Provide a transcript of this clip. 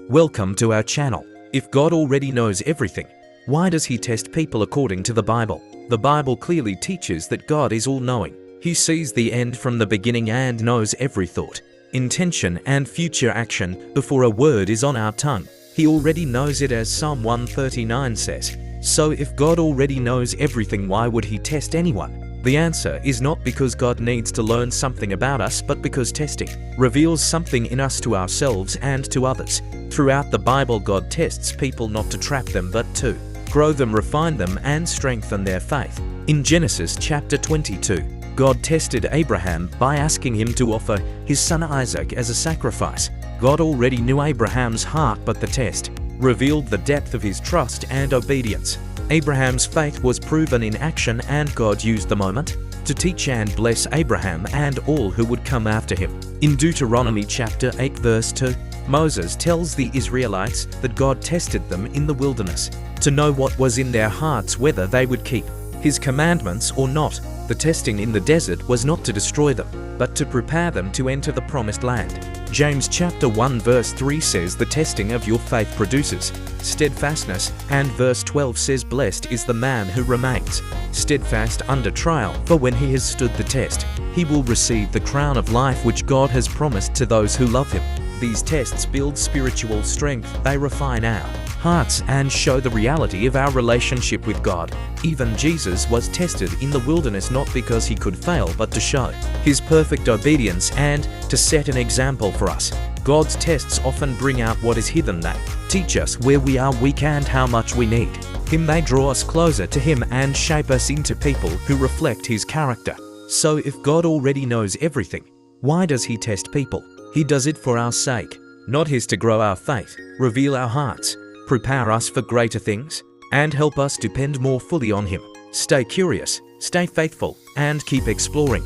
Welcome to our channel. If God already knows everything, why does He test people according to the Bible? The Bible clearly teaches that God is all-knowing. He sees the end from the beginning and knows every thought, intention and future action before a word is on our tongue. He already knows it, as Psalm 139 says. So if God already knows everything, why would He test anyone? The answer is not because God needs to learn something about us, but because testing reveals something in us to ourselves and to others. Throughout the Bible, God tests people not to trap them, but to grow them, refine them, and strengthen their faith. In Genesis chapter 22, God tested Abraham by asking him to offer his son Isaac as a sacrifice. God already knew Abraham's heart, but the test revealed the depth of his trust and obedience. Abraham's faith was proven in action, and God used the moment to teach and bless Abraham and all who would come after him. In Deuteronomy chapter 8 verse 2, Moses tells the Israelites that God tested them in the wilderness to know what was in their hearts, whether they would keep His commandments or not. The testing in the desert was not to destroy them, but to prepare them to enter the promised land. James chapter 1 verse 3 says the testing of your faith produces steadfastness, and verse 12 says blessed is the man who remains steadfast under trial, for when he has stood the test, he will receive the crown of life which God has promised to those who love Him. These tests build spiritual strength, they refine our hearts and show the reality of our relationship with God. Even Jesus was tested in the wilderness, not because He could fail, but to show His perfect obedience and to set an example for us. God's tests often bring out what is hidden. They teach us where we are weak and how much we need Him. They draw us closer to Him and shape us into people who reflect His character. So if God already knows everything, why does He test people? He does it for our sake, not His, to grow our faith, reveal our hearts, prepare us for greater things, and help us depend more fully on Him. Stay curious, stay faithful, and keep exploring.